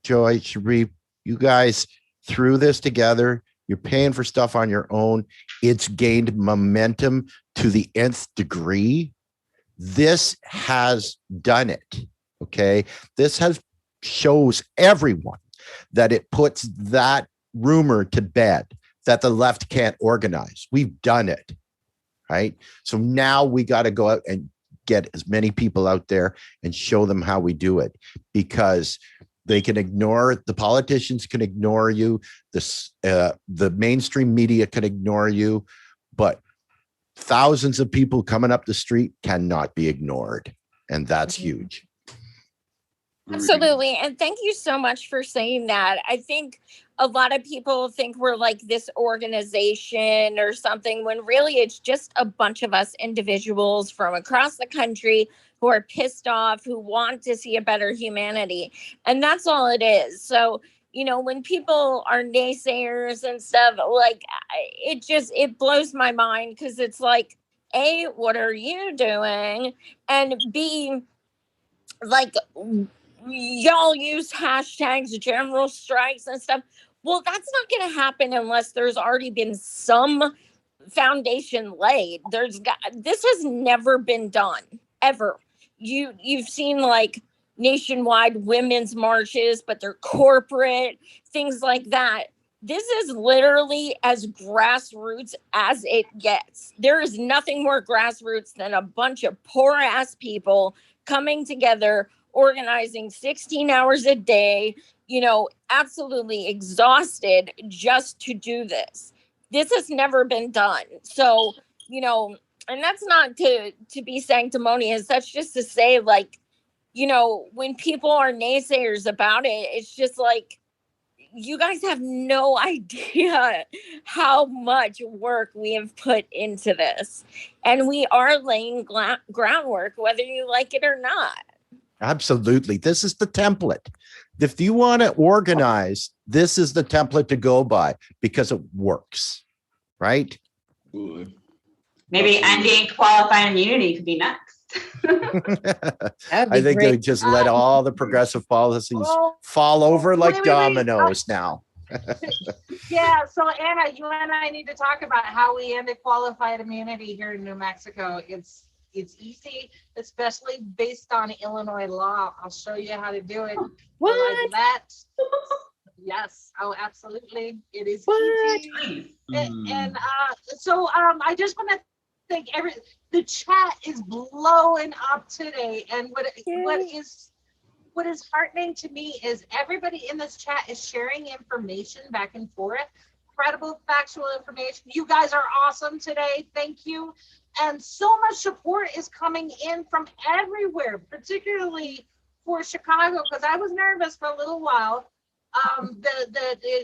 Joy, Sharif, you guys threw this together. You're paying for stuff on your own. It's gained momentum to the nth degree. This has done it. Okay. This shows everyone that it puts that rumor to bed that the left can't organize. We've done it. Right. So now we got to go out and get as many people out there and show them how we do it, because they can ignore, the politicians can ignore you. The mainstream media can ignore you, but thousands of people coming up the street cannot be ignored. And that's huge. Absolutely. And thank you so much for saying that. I think a lot of people think we're like this organization or something, when really it's just a bunch of us individuals from across the country who are pissed off, who want to see a better humanity. And that's all it is. So, you know, when people are naysayers and stuff, like, it blows my mind, because it's like, A, what are you doing? And B, like, y'all use hashtags, general strikes and stuff. Well, that's not going to happen unless there's already been some foundation laid. This has never been done, ever. You've seen like nationwide women's marches, but they're corporate, things like that. This is literally as grassroots as it gets. There is nothing more grassroots than a bunch of poor ass people coming together, organizing 16 hours a day, you know, absolutely exhausted just to do this. This has never been done. So, you know, and that's not to be sanctimonious. That's just to say, like, you know, when people are naysayers about it, it's just like, you guys have no idea how much work we have put into this. And we are laying groundwork, whether you like it or not. Absolutely. This is the template. If you want to organize, this is the template to go by, because it works, right? Absolutely. Maybe ending qualified immunity could be next. I think they just let all the progressive policies fall over like dominoes now. Yeah, so Anna, you and I need to talk about how we ended qualified immunity here in New Mexico. It's easy, especially based on Illinois law. I'll show you how to do it. What? Like that. Yes. Oh, absolutely. It is easy. And so I just want to thank the chat is blowing up today. And what is what is heartening to me is everybody in this chat is sharing information back and forth, credible, factual information. You guys are awesome today. Thank you. And so much support is coming in from everywhere, particularly for Chicago, because I was nervous for a little while.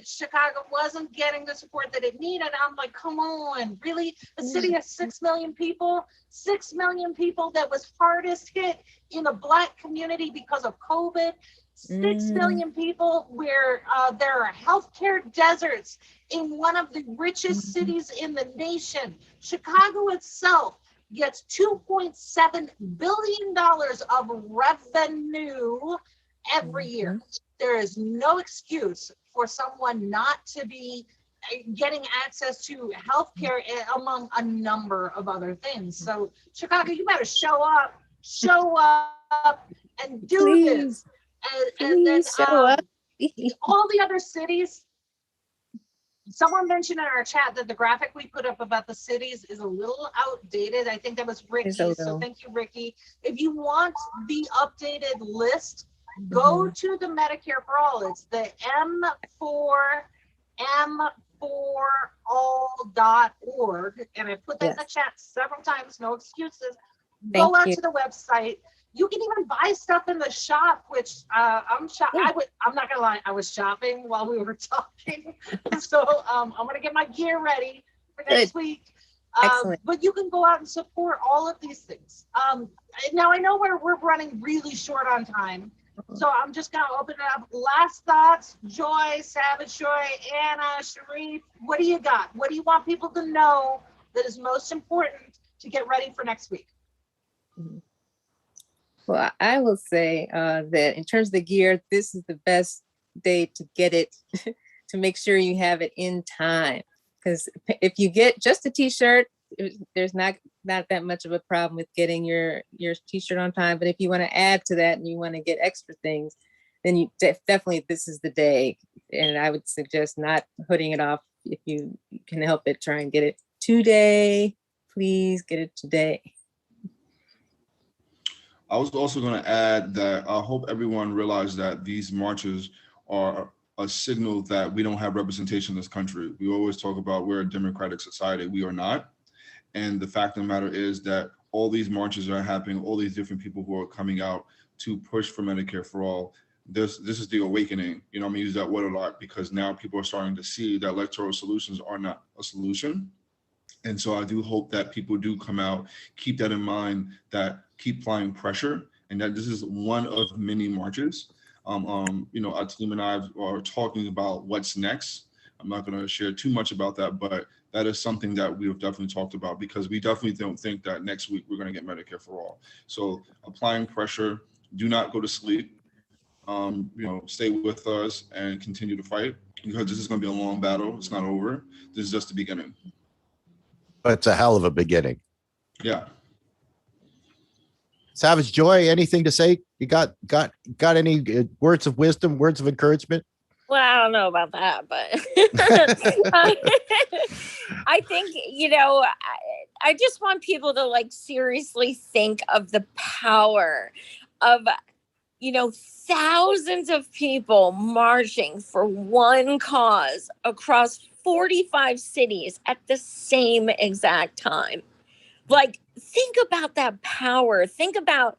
Chicago wasn't getting the support that it needed. I'm like, come on, really? A city of 6 million people, 6 million people that was hardest hit in a Black community because of COVID, 6 million people where there are healthcare deserts in one of the richest cities in the nation. Chicago itself gets $2.7 billion of revenue every year. There is no excuse for someone not to be getting access to healthcare among a number of other things. So Chicago, you better show up and do this. And then all the other cities, someone mentioned in our chat that the graphic we put up about the cities is a little outdated. I think that was Ricky. So thank you, Ricky. If you want the updated list, go to the Medicare for All. It's the m4all.org. And I put that in the chat several times, no excuses. Go out to the website. You can even buy stuff in the shop, which I'm not gonna lie, I was shopping while we were talking. So I'm gonna get my gear ready for next week. But you can go out and support all of these things. Now I know we're running really short on time. So I'm just gonna open it up. Last thoughts, Joy, Savage Joy, Anna, Sharif, what do you got? What do you want people to know that is most important to get ready for next week? Well, I will say that in terms of the gear, this is the best day to get it, to make sure you have it in time. Because if you get just a t-shirt, there's not that much of a problem with getting your t-shirt on time. But if you want to add to that and you want to get extra things, then you definitely, this is the day. And I would suggest not putting it off. If you can help it, try and get it today. Please get it today. I was also going to add that I hope everyone realized that these marches are a signal that we don't have representation in this country. We always talk about we're a democratic society. We are not. And the fact of the matter is that all these marches are happening, all these different people who are coming out to push for Medicare for all. This is the awakening. You know, I'm gonna use that word a lot because now people are starting to see that electoral solutions are not a solution. And so I do hope that people do come out, keep that in mind, that keep applying pressure, and that this is one of many marches. You know, our team and I are talking about what's next. I'm not going to share too much about that, but that is something that we have definitely talked about because we definitely don't think that next week we're going to get Medicare for all. So applying pressure, do not go to sleep. You know, stay with us and continue to fight because this is going to be a long battle. It's not over. This is just the beginning. But it's a hell of a beginning. Yeah. Savage Joy, anything to say? You got any words of wisdom, words of encouragement? Well, I don't know about that, but I think, you know, I just want people to like seriously think of the power of, you know, thousands of people marching for one cause across 45 cities at the same exact time. Like, think about that power. Think about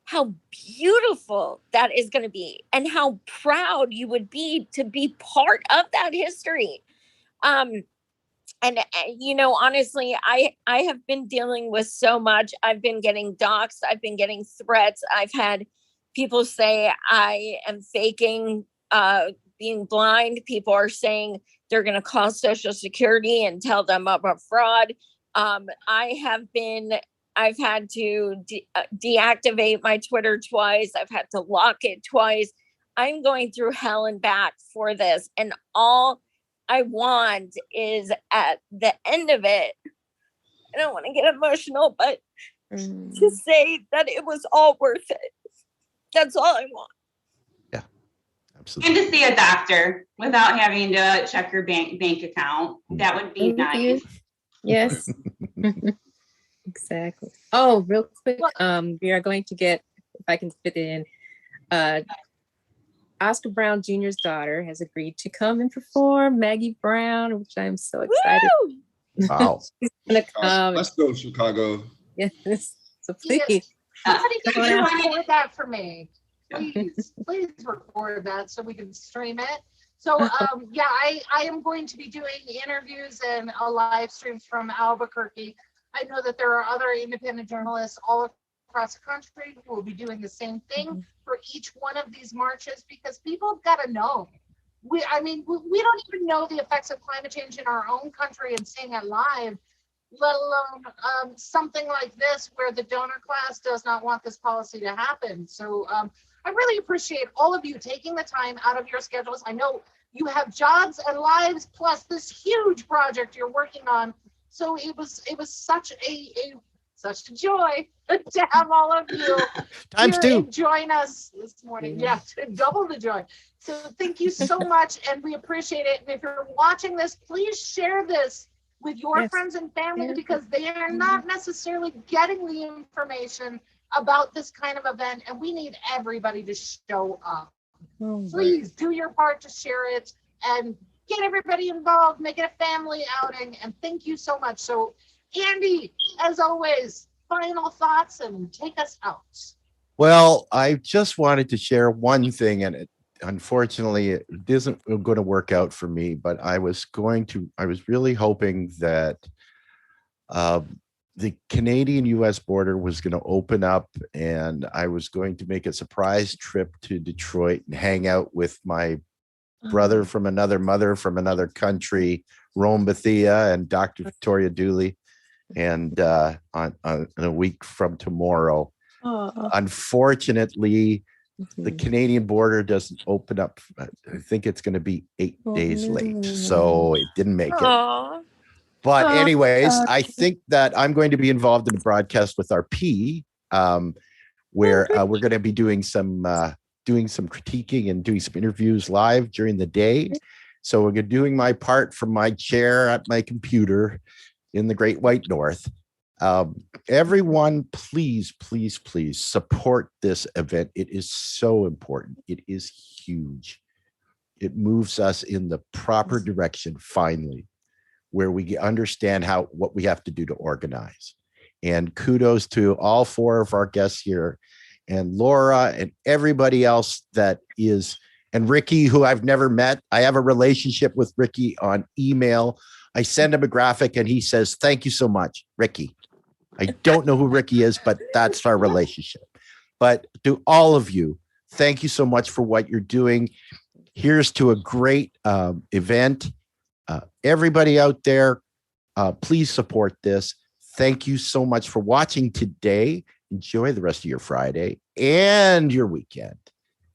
how beautiful that is going to be and how proud you would be to be part of that history. And you know, honestly, I have been dealing with so much. I've been getting doxxed. I've been getting threats. I've had people say I am faking being blind. People are saying they're going to call Social Security and tell them about fraud. I've had to deactivate my Twitter twice. I've had to lock it twice. I'm going through hell and back for this. And all I want is at the end of it, I don't want to get emotional, but to say that it was all worth it. That's all I want. Yeah, absolutely. And to see a doctor without having to check your bank account. That would be nice. Yes. Exactly. Oh, real quick, we are going to get, if I can fit it in, Oscar Brown Jr.'s daughter has agreed to come and perform, Maggie Brown, which I'm so excited. Woo! Wow. She's gonna come. Let's go, Chicago. Yes. So please. Somebody Come can on out. record that for me. Please record that so we can stream it. So yeah, I am going to be doing interviews and live streams from Albuquerque. I know that there are other independent journalists all across the country who will be doing the same thing for each one of these marches, because people have got to know. We don't even know the effects of climate change in our own country and seeing it live, let alone something like this where the donor class does not want this policy to happen. So I really appreciate all of you taking the time out of your schedules. I know you have jobs and lives plus this huge project you're working on. So it was such a joy to have all of you Times here two. and join us this morning. Yeah, double the joy. So thank you so much, and we appreciate it. And if you're watching this, please share this with your friends and family, because they are not necessarily getting the information about this kind of event, and we need everybody to show up. Please do your part to share it and get everybody involved, make it a family outing, and thank you so much. So Andy, as always, final thoughts and take us out. Well, I just wanted to share one thing, and unfortunately, it isn't going to work out for me, but I was really hoping that the Canadian-US border was going to open up, and I was going to make a surprise trip to Detroit and hang out with my brother from another mother from another country, Rome Bethia and Dr. Victoria Dooley, and on a week from tomorrow. Unfortunately, the Canadian border doesn't open up. I think it's going to be 8 days late, so it didn't make it. But anyways, I think that I'm going to be involved in a broadcast with our P, where we're going to be doing some critiquing and doing some interviews live during the day. So we're doing my part from my chair at my computer in the Great White North. Everyone, please support this event. It is so important. It is huge. It moves us in the proper direction finally, where we understand what we have to do to organize. And kudos to all 4 of our guests here, and Laura and everybody else that is, and Ricky, who I've never met. I have a relationship with Ricky on email. I send him a graphic and he says, "Thank you so much, Ricky." I don't know who Ricky is, but that's our relationship. But to all of you, thank you so much for what you're doing. Here's to a great event. Everybody out there, please support this. Thank you so much for watching today. Enjoy the rest of your Friday and your weekend.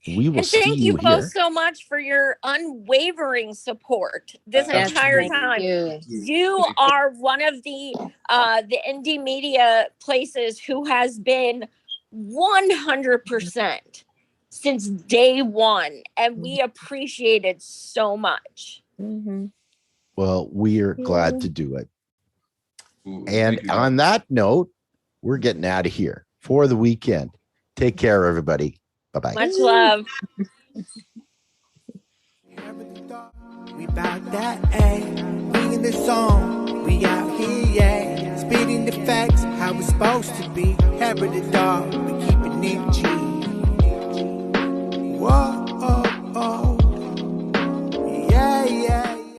We will see you here. Thank you both so much for your unwavering support this entire time. You are one of the indie media places who has been 100% since day one, and we appreciate it so much. Well, we are glad to do it. And on that note, we're getting out of here for the weekend. Take care, everybody. Bye-bye. Much love. We about that, ayy. We in the zone. We out here, yeah. Spitting the facts, how it's supposed to be. Habit the dog, we keeping it G. Whoa.